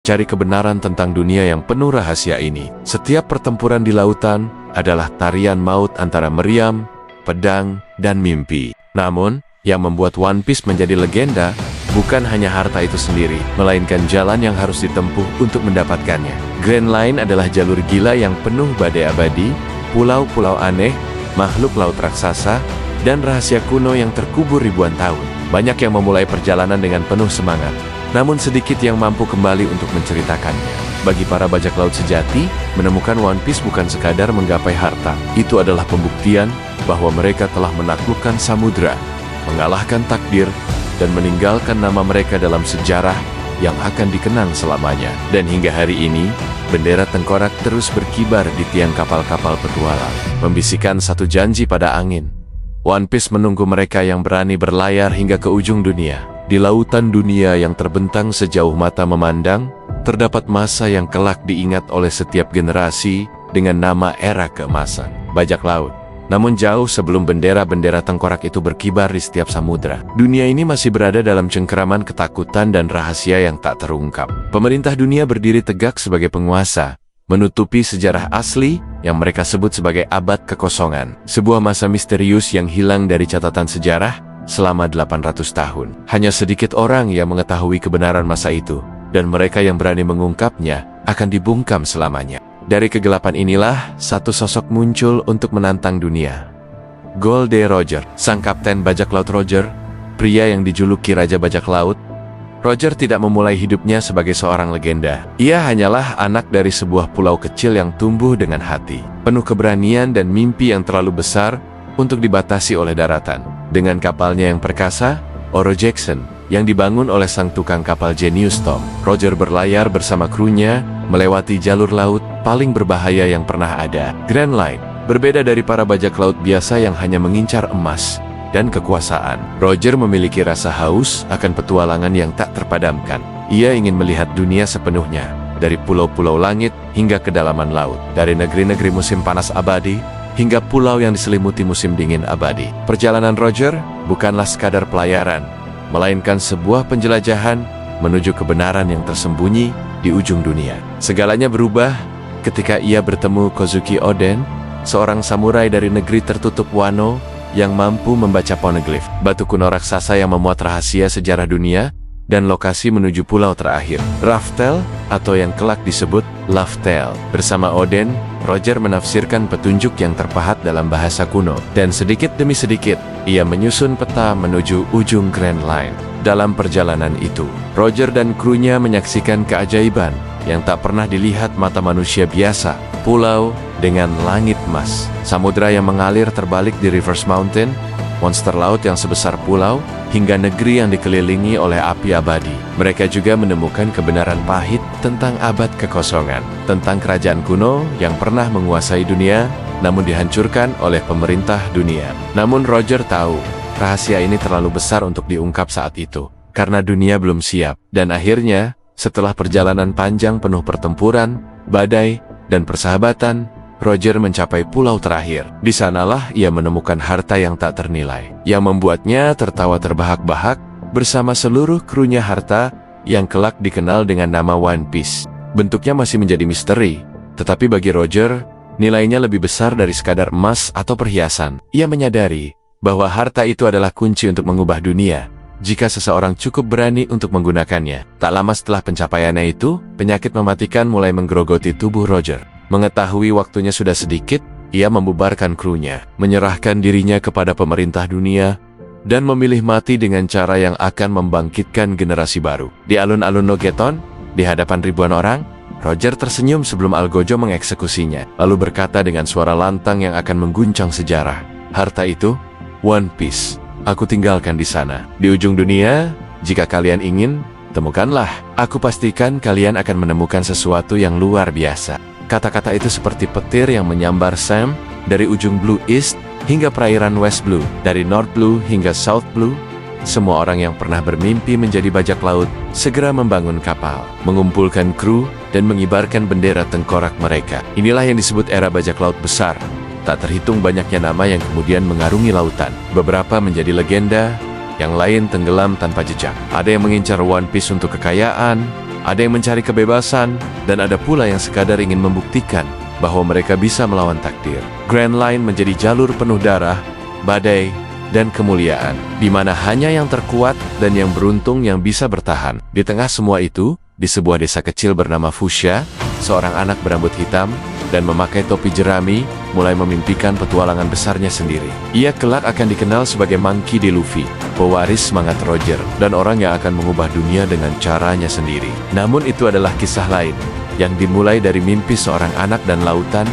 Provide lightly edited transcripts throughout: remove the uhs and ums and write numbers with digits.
cari kebenaran tentang dunia yang penuh rahasia ini. Setiap pertempuran di lautan adalah tarian maut antara meriam, pedang, dan mimpi. Namun, yang membuat One Piece menjadi legenda bukan hanya harta itu sendiri, melainkan jalan yang harus ditempuh untuk mendapatkannya. Grand Line adalah jalur gila yang penuh badai abadi, pulau-pulau aneh, makhluk laut raksasa, dan rahasia kuno yang terkubur ribuan tahun. Banyak yang memulai perjalanan dengan penuh semangat, namun sedikit yang mampu kembali untuk menceritakannya. Bagi para bajak laut sejati, menemukan One Piece bukan sekadar menggapai harta. Itu adalah pembuktian bahwa mereka telah menaklukkan samudra, mengalahkan takdir, dan meninggalkan nama mereka dalam sejarah yang akan dikenang selamanya. Dan hingga hari ini, bendera tengkorak terus berkibar di tiang kapal-kapal petualang, membisikkan satu janji pada angin. One Piece menunggu mereka yang berani berlayar hingga ke ujung dunia. Di lautan dunia yang terbentang sejauh mata memandang, terdapat masa yang kelak diingat oleh setiap generasi dengan nama era keemasan bajak laut. Namun jauh sebelum bendera-bendera tengkorak itu berkibar di setiap samudra, dunia ini masih berada dalam cengkeraman ketakutan dan rahasia yang tak terungkap. Pemerintah dunia berdiri tegak sebagai penguasa, menutupi sejarah asli yang mereka sebut sebagai abad kekosongan. Sebuah masa misterius yang hilang dari catatan sejarah selama 800 tahun. Hanya sedikit orang yang mengetahui kebenaran masa itu, dan mereka yang berani mengungkapnya akan dibungkam selamanya. Dari kegelapan inilah, satu sosok muncul untuk menantang dunia. Gold Day Roger, sang kapten bajak laut Roger, pria yang dijuluki Raja Bajak Laut. Roger tidak memulai hidupnya sebagai seorang legenda. Ia hanyalah anak dari sebuah pulau kecil yang tumbuh dengan hati penuh keberanian dan mimpi yang terlalu besar untuk dibatasi oleh daratan. Dengan kapalnya yang perkasa, Oro Jackson, yang dibangun oleh sang tukang kapal Genius Tom, Roger berlayar bersama krunya melewati jalur laut paling berbahaya yang pernah ada, Grand Line. Berbeda dari para bajak laut biasa yang hanya mengincar emas dan kekuasaan, Roger memiliki rasa haus akan petualangan yang tak terpadamkan. Ia ingin melihat dunia sepenuhnya, dari pulau-pulau langit hingga kedalaman laut, dari negeri-negeri musim panas abadi hingga pulau yang diselimuti musim dingin abadi. Perjalanan Roger bukanlah sekadar pelayaran, melainkan sebuah penjelajahan menuju kebenaran yang tersembunyi di ujung dunia. Segalanya berubah ketika ia bertemu Kozuki Oden, seorang samurai dari negeri tertutup Wano yang mampu membaca poneglyph, batu kuno raksasa yang memuat rahasia sejarah dunia, dan lokasi menuju pulau terakhir, Raftel, atau yang kelak disebut Laftel. Bersama Oden, Roger menafsirkan petunjuk yang terpahat dalam bahasa kuno, dan sedikit demi sedikit, ia menyusun peta menuju ujung Grand Line. Dalam perjalanan itu, Roger dan krunya menyaksikan keajaiban yang tak pernah dilihat mata manusia biasa. Pulau dengan langit emas, samudra yang mengalir terbalik di Reverse Mountain, monster laut yang sebesar pulau, hingga negeri yang dikelilingi oleh api abadi. Mereka juga menemukan kebenaran pahit tentang abad kekosongan, tentang kerajaan kuno yang pernah menguasai dunia, namun dihancurkan oleh pemerintah dunia. Namun Roger tahu, rahasia ini terlalu besar untuk diungkap saat itu, karena dunia belum siap. Dan akhirnya, setelah perjalanan panjang penuh pertempuran, badai, dan persahabatan, Roger mencapai pulau terakhir. Di sanalah ia menemukan harta yang tak ternilai, yang membuatnya tertawa terbahak-bahak bersama seluruh krunya. Harta yang kelak dikenal dengan nama One Piece. Bentuknya masih menjadi misteri, tetapi bagi Roger, nilainya lebih besar dari sekadar emas atau perhiasan. Ia menyadari bahwa harta itu adalah kunci untuk mengubah dunia, jika seseorang cukup berani untuk menggunakannya. Tak lama setelah pencapaiannya itu, penyakit mematikan mulai menggerogoti tubuh Roger. Mengetahui waktunya sudah sedikit, ia membubarkan krunya, menyerahkan dirinya kepada pemerintah dunia, dan memilih mati dengan cara yang akan membangkitkan generasi baru. Di alun-alun Nogeton, di hadapan ribuan orang, Roger tersenyum sebelum Algojo mengeksekusinya, lalu berkata dengan suara lantang yang akan mengguncang sejarah, "Harta itu, One Piece, aku tinggalkan di sana. Di ujung dunia, jika kalian ingin, temukanlah. Aku pastikan kalian akan menemukan sesuatu yang luar biasa." Kata-kata itu seperti petir yang menyambar Sam dari ujung Blue East hingga perairan West Blue, dari North Blue hingga South Blue. Semua orang yang pernah bermimpi menjadi bajak laut segera membangun kapal, mengumpulkan kru, dan mengibarkan bendera tengkorak mereka. Inilah yang disebut era bajak laut besar. Tak terhitung banyaknya nama yang kemudian mengarungi lautan. Beberapa menjadi legenda, yang lain tenggelam tanpa jejak. Ada yang mengincar One Piece untuk kekayaan, Ada yang mencari kebebasan, dan ada pula yang sekadar ingin membuktikan bahwa mereka bisa melawan takdir. Grand Line menjadi jalur penuh darah, badai, dan kemuliaan, di mana hanya yang terkuat dan yang beruntung yang bisa bertahan. Di tengah semua itu, di sebuah desa kecil bernama Fuchsia, seorang anak berambut hitam dan memakai topi jerami mulai memimpikan petualangan besarnya sendiri. Ia kelak akan dikenal sebagai Monkey D. Luffy, pewaris semangat Roger, dan orang yang akan mengubah dunia dengan caranya sendiri. Namun itu adalah kisah lain, yang dimulai dari mimpi seorang anak dan lautan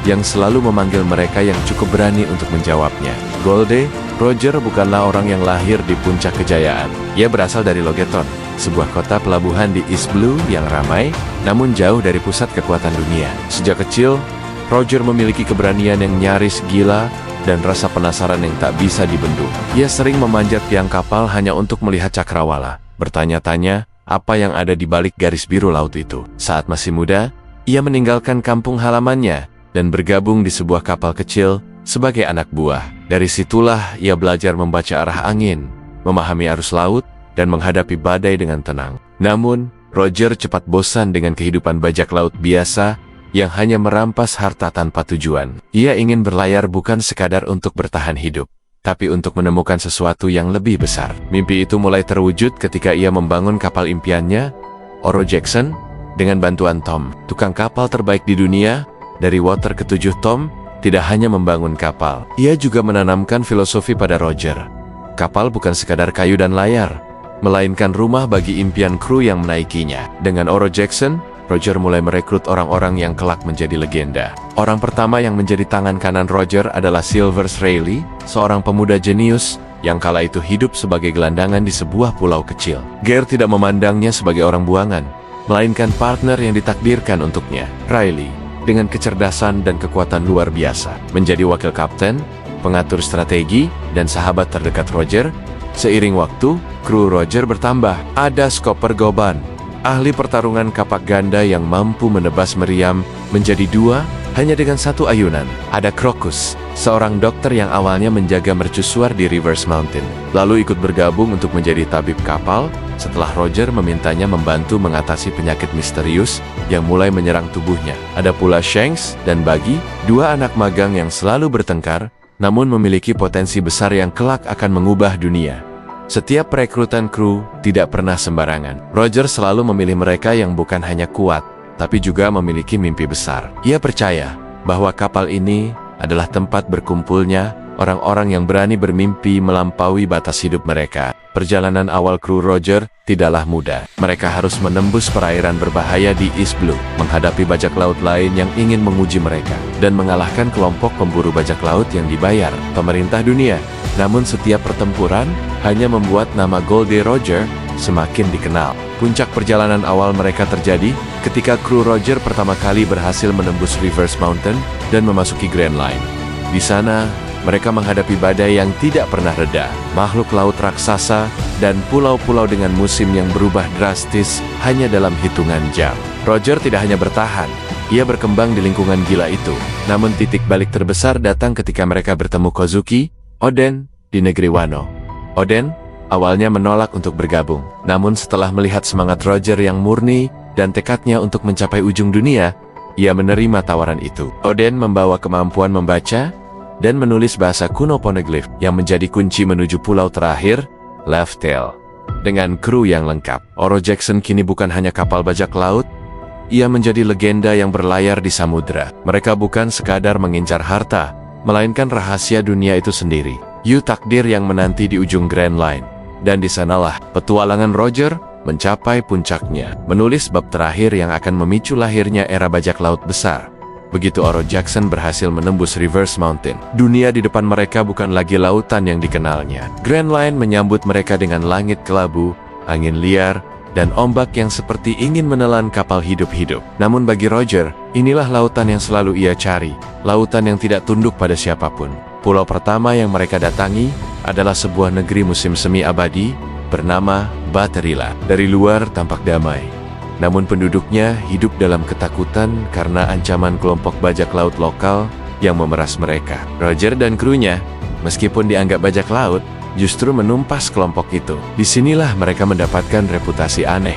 yang selalu memanggil mereka yang cukup berani untuk menjawabnya. Golde Roger bukanlah orang yang lahir di puncak kejayaan. Ia berasal dari Logeton, sebuah kota pelabuhan di East Blue yang ramai, namun jauh dari pusat kekuatan dunia. Sejak kecil, Roger memiliki keberanian yang nyaris gila dan rasa penasaran yang tak bisa dibendung. Ia sering memanjat tiang kapal hanya untuk melihat cakrawala, bertanya-tanya apa yang ada di balik garis biru laut itu. Saat masih muda, ia meninggalkan kampung halamannya dan bergabung di sebuah kapal kecil sebagai anak buah. Dari situlah ia belajar membaca arah angin, memahami arus laut, dan menghadapi badai dengan tenang. Namun, Roger cepat bosan dengan kehidupan bajak laut biasa yang hanya merampas harta tanpa tujuan. Ia ingin berlayar bukan sekadar untuk bertahan hidup, tapi untuk menemukan sesuatu yang lebih besar. Mimpi itu mulai terwujud ketika ia membangun kapal impiannya, Oro Jackson, dengan bantuan Tom, tukang kapal terbaik di dunia. Dari Water ke-7, Tom tidak hanya membangun kapal, ia juga menanamkan filosofi pada Roger. Kapal bukan sekadar kayu dan layar, melainkan rumah bagi impian kru yang menaikinya. Dengan Oro Jackson, Roger mulai merekrut orang-orang yang kelak menjadi legenda. Orang pertama yang menjadi tangan kanan Roger adalah Silvers Rayleigh, seorang pemuda jenius yang kala itu hidup sebagai gelandangan di sebuah pulau kecil. Gear tidak memandangnya sebagai orang buangan, melainkan partner yang ditakdirkan untuknya. Rayleigh, dengan kecerdasan dan kekuatan luar biasa, menjadi wakil kapten, pengatur strategi, dan sahabat terdekat Roger. Seiring waktu, kru Roger bertambah. Ada Skipper Goban, ahli pertarungan kapak ganda yang mampu menebas meriam menjadi dua hanya dengan satu ayunan. Ada Crocus, seorang dokter yang awalnya menjaga mercusuar di Reverse Mountain, lalu ikut bergabung untuk menjadi tabib kapal setelah Roger memintanya membantu mengatasi penyakit misterius yang mulai menyerang tubuhnya. Ada pula Shanks dan Buggy, dua anak magang yang selalu bertengkar, namun memiliki potensi besar yang kelak akan mengubah dunia. Setiap perekrutan kru tidak pernah sembarangan. Roger selalu memilih mereka yang bukan hanya kuat, tapi juga memiliki mimpi besar. Ia percaya bahwa kapal ini adalah tempat berkumpulnya orang-orang yang berani bermimpi melampaui batas hidup mereka. Perjalanan awal kru Roger tidaklah mudah. Mereka harus menembus perairan berbahaya di East Blue, menghadapi bajak laut lain yang ingin menguji mereka, dan mengalahkan kelompok pemburu bajak laut yang dibayar pemerintah dunia. Namun setiap pertempuran hanya membuat nama Golde Roger semakin dikenal. Puncak perjalanan awal mereka terjadi ketika kru Roger pertama kali berhasil menembus Reverse Mountain dan memasuki Grand Line. Di sana, mereka menghadapi badai yang tidak pernah reda, makhluk laut raksasa, dan pulau-pulau dengan musim yang berubah drastis hanya dalam hitungan jam. Roger tidak hanya bertahan, ia berkembang di lingkungan gila itu. Namun titik balik terbesar datang ketika mereka bertemu Kozuki, Oden, di negeri Wano. Oden awalnya menolak untuk bergabung, namun setelah melihat semangat Roger yang murni dan tekadnya untuk mencapai ujung dunia, ia menerima tawaran itu. Oden membawa kemampuan membaca dan menulis bahasa kuno poneglyph yang menjadi kunci menuju pulau terakhir, Left Tail. Dengan kru yang lengkap, Oro Jackson kini bukan hanya kapal bajak laut, ia menjadi legenda yang berlayar di samudera. Mereka bukan sekadar mengincar harta, melainkan rahasia dunia itu sendiri. Takdir yang menanti di ujung Grand Line. Dan di sanalah petualangan Roger mencapai puncaknya, menulis bab terakhir yang akan memicu lahirnya era bajak laut besar. Begitu Oro Jackson berhasil menembus Reverse Mountain, dunia di depan mereka bukan lagi lautan yang dikenalnya. Grand Line menyambut mereka dengan langit kelabu, angin liar, dan ombak yang seperti ingin menelan kapal hidup-hidup. Namun bagi Roger, inilah lautan yang selalu ia cari, lautan yang tidak tunduk pada siapapun. Pulau pertama yang mereka datangi adalah sebuah negeri musim semi abadi bernama Baterila. Dari luar tampak damai, namun penduduknya hidup dalam ketakutan karena ancaman kelompok bajak laut lokal yang memeras mereka. Roger dan krunya, meskipun dianggap bajak laut, justru menumpas kelompok itu. Disinilah mereka mendapatkan reputasi aneh.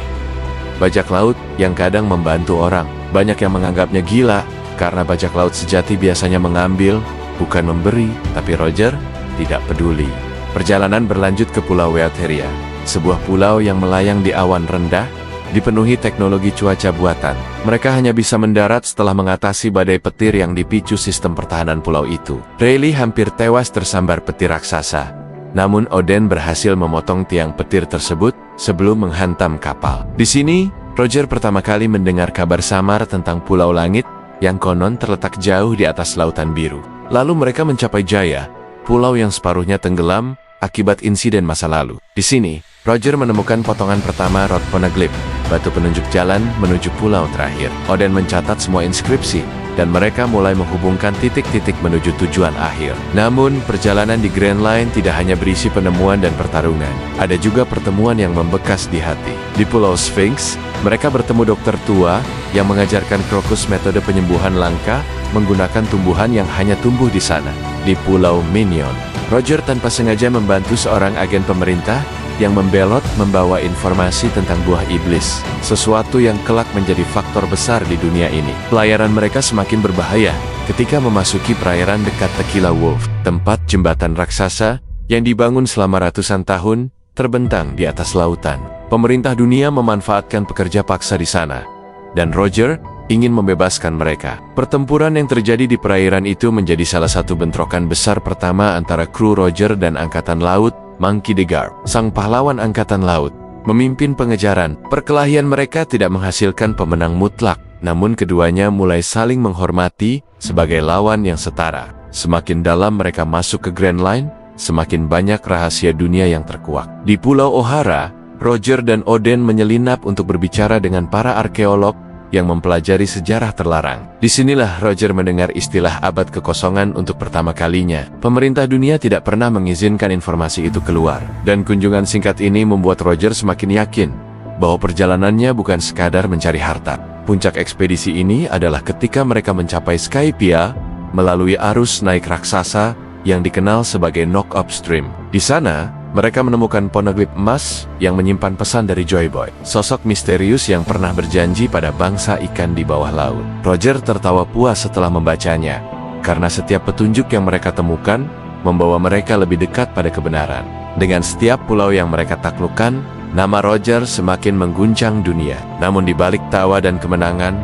bajak laut yang kadang membantu orang. Banyak yang menganggapnya gila, karena bajak laut sejati biasanya mengambil, bukan memberi, tapi Roger tidak peduli. Perjalanan berlanjut ke Pulau Welteria, sebuah pulau yang melayang di awan rendah, dipenuhi teknologi cuaca buatan. Mereka hanya bisa mendarat setelah mengatasi badai petir yang dipicu sistem pertahanan pulau itu. Rayleigh hampir tewas tersambar petir raksasa. Namun Oden berhasil memotong tiang petir tersebut sebelum menghantam kapal. Di sini, Roger pertama kali mendengar kabar samar tentang Pulau Langit yang konon terletak jauh di atas lautan biru. Lalu mereka mencapai Jaya, pulau yang separuhnya tenggelam akibat insiden masa lalu. Di sini, Roger menemukan potongan pertama Rod Poneglyph, batu penunjuk jalan menuju pulau terakhir. Oden mencatat semua inskripsi, dan mereka mulai menghubungkan titik-titik menuju tujuan akhir. Namun, perjalanan di Grand Line tidak hanya berisi penemuan dan pertarungan. Ada juga pertemuan yang membekas di hati. Di Pulau Sphinx, mereka bertemu dokter tua yang mengajarkan Crocus metode penyembuhan langka menggunakan tumbuhan yang hanya tumbuh di sana. Di Pulau Minion, Roger tanpa sengaja membantu seorang agen pemerintah yang membelot membawa informasi tentang buah iblis, sesuatu yang kelak menjadi faktor besar di dunia ini. Pelayaran mereka semakin berbahaya ketika memasuki perairan dekat Tequila Wolf, tempat jembatan raksasa yang dibangun selama ratusan tahun terbentang di atas lautan. Pemerintah dunia memanfaatkan pekerja paksa di sana, dan Roger ingin membebaskan mereka. Pertempuran yang terjadi di perairan itu menjadi salah satu bentrokan besar pertama antara kru Roger dan Angkatan Laut Monkey D. Garp, sang pahlawan Angkatan Laut, memimpin pengejaran. Perkelahian mereka tidak menghasilkan pemenang mutlak, namun keduanya mulai saling menghormati sebagai lawan yang setara. Semakin dalam mereka masuk ke Grand Line, semakin banyak rahasia dunia yang terkuak. Di Pulau O'Hara, Roger dan Oden menyelinap untuk berbicara dengan para arkeolog yang mempelajari sejarah terlarang. Disinilah Roger mendengar istilah abad kekosongan untuk pertama kalinya. Pemerintah dunia tidak pernah mengizinkan informasi itu keluar. Dan kunjungan singkat ini membuat Roger semakin yakin bahwa perjalanannya bukan sekadar mencari harta. Puncak ekspedisi ini adalah ketika mereka mencapai Skypiea melalui arus naik raksasa yang dikenal sebagai Knock Upstream. Di sana, mereka menemukan Poneglyph emas yang menyimpan pesan dari Joy Boy, sosok misterius yang pernah berjanji pada bangsa ikan di bawah laut. Roger tertawa puas setelah membacanya, karena setiap petunjuk yang mereka temukan membawa mereka lebih dekat pada kebenaran. Dengan setiap pulau yang mereka taklukkan, nama Roger semakin mengguncang dunia. Namun di balik tawa dan kemenangan,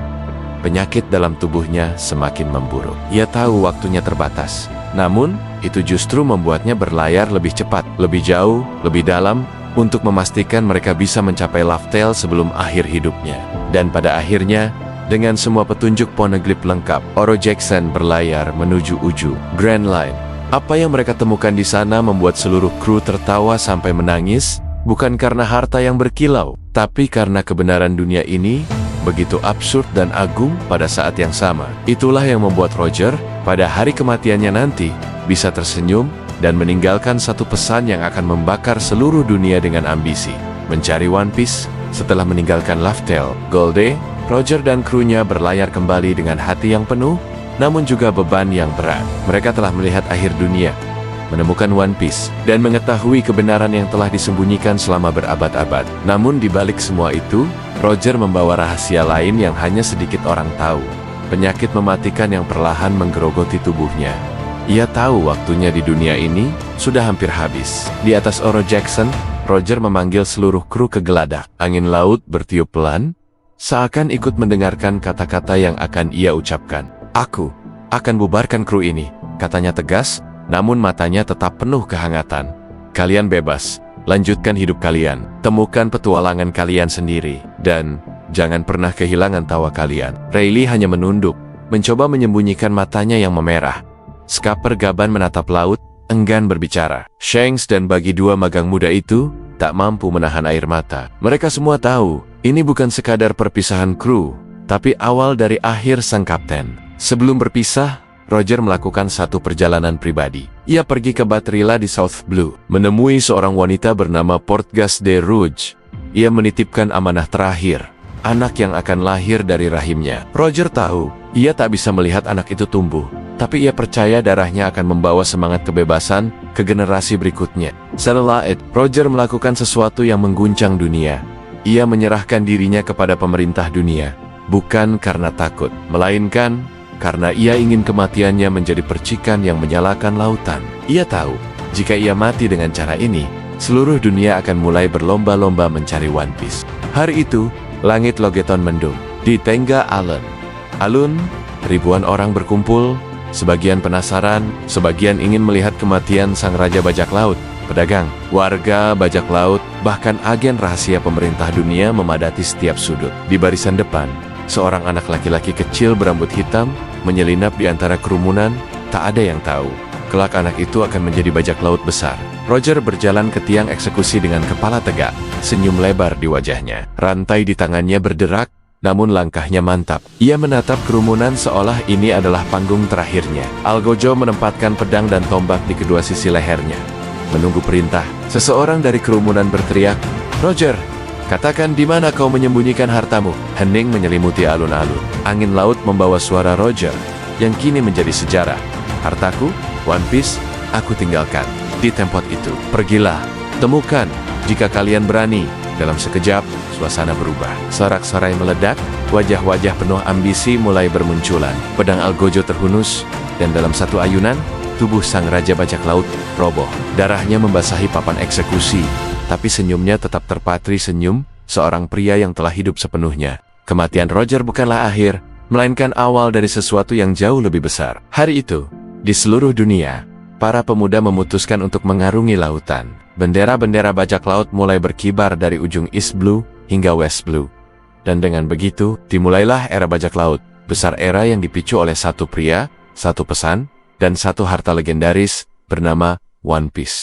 penyakit dalam tubuhnya semakin memburuk. Ia tahu waktunya terbatas. Namun, itu justru membuatnya berlayar lebih cepat, lebih jauh, lebih dalam, untuk memastikan mereka bisa mencapai Laftel sebelum akhir hidupnya. Dan pada akhirnya, dengan semua petunjuk Poneglyph lengkap, Oro Jackson berlayar menuju ujung Grand Line. Apa yang mereka temukan di sana membuat seluruh kru tertawa sampai menangis, bukan karena harta yang berkilau, tapi karena kebenaran dunia ini begitu absurd dan agung pada saat yang sama. Itulah yang membuat Roger, pada hari kematiannya nanti, bisa tersenyum dan meninggalkan satu pesan yang akan membakar seluruh dunia dengan ambisi. Mencari One Piece. Setelah meninggalkan Laftel, Golde, Roger dan krunya berlayar kembali dengan hati yang penuh, namun juga beban yang berat. Mereka telah melihat akhir dunia, menemukan One Piece, dan mengetahui kebenaran yang telah disembunyikan selama berabad-abad. Namun di balik semua itu, Roger membawa rahasia lain yang hanya sedikit orang tahu. Penyakit mematikan yang perlahan menggerogoti tubuhnya. Ia tahu waktunya di dunia ini sudah hampir habis. Di atas Oro Jackson, Roger memanggil seluruh kru ke geladak. Angin laut bertiup pelan, seakan ikut mendengarkan kata-kata yang akan ia ucapkan. "Aku akan bubarkan kru ini," katanya tegas, namun matanya tetap penuh kehangatan. "Kalian bebas. Lanjutkan hidup kalian, temukan petualangan kalian sendiri, dan jangan pernah kehilangan tawa kalian." Rayleigh hanya menunduk, mencoba menyembunyikan matanya yang memerah. Skipper Gaban menatap laut, enggan berbicara. Shanks dan bagi dua magang muda itu tak mampu menahan air mata. Mereka semua tahu, ini bukan sekadar perpisahan kru, tapi awal dari akhir sang kapten. Sebelum berpisah, Roger melakukan satu perjalanan pribadi. Ia pergi ke Batrilla di South Blue, menemui seorang wanita bernama Portgas de Rouge. Ia menitipkan amanah terakhir, anak yang akan lahir dari rahimnya. Roger tahu, ia tak bisa melihat anak itu tumbuh, tapi ia percaya darahnya akan membawa semangat kebebasan ke generasi berikutnya. Setelah itu, Roger melakukan sesuatu yang mengguncang dunia. ia menyerahkan dirinya kepada pemerintah dunia, bukan karena takut, melainkan karena ia ingin kematiannya menjadi percikan yang menyalakan lautan. Ia tahu, jika ia mati dengan cara ini, seluruh dunia akan mulai berlomba-lomba mencari One Piece. Hari itu, langit Logeton mendung. Di Tengah Alun, ribuan orang berkumpul, sebagian penasaran, sebagian ingin melihat kematian sang Raja Bajak Laut. Pedagang, warga bajak laut, bahkan agen rahasia pemerintah dunia memadati setiap sudut. Di barisan depan, seorang anak laki-laki kecil berambut hitam menyelinap di antara kerumunan. Tak ada yang tahu, kelak anak itu akan menjadi bajak laut besar. Roger berjalan ke tiang eksekusi dengan kepala tegak, senyum lebar di wajahnya. Rantai di tangannya berderak, namun langkahnya mantap. Ia menatap kerumunan seolah ini adalah panggung terakhirnya. Algojo menempatkan pedang dan tombak di kedua sisi lehernya. Menunggu perintah, seseorang dari kerumunan berteriak, "Roger, katakan di mana kau menyembunyikan hartamu?" Hening menyelimuti alun-alun. Angin laut membawa suara Roger, yang kini menjadi sejarah. "Hartaku, One Piece, aku tinggalkan di tempat itu. Pergilah, temukan jika kalian berani." Dalam sekejap, suasana berubah. Sorak-sorai meledak, wajah-wajah penuh ambisi mulai bermunculan. Pedang Algojo terhunus, dan dalam satu ayunan, tubuh sang Raja Bajak Laut roboh. Darahnya membasahi papan eksekusi, tapi senyumnya tetap terpatri senyum seorang pria yang telah hidup sepenuhnya. Kematian Roger bukanlah akhir, melainkan awal dari sesuatu yang jauh lebih besar. Hari itu, di seluruh dunia, para pemuda memutuskan untuk mengarungi lautan. Bendera-bendera bajak laut mulai berkibar dari ujung East Blue hingga West Blue. Dan dengan begitu, dimulailah era bajak laut, besar era yang dipicu oleh satu pria, satu pesan, dan satu harta legendaris bernama One Piece.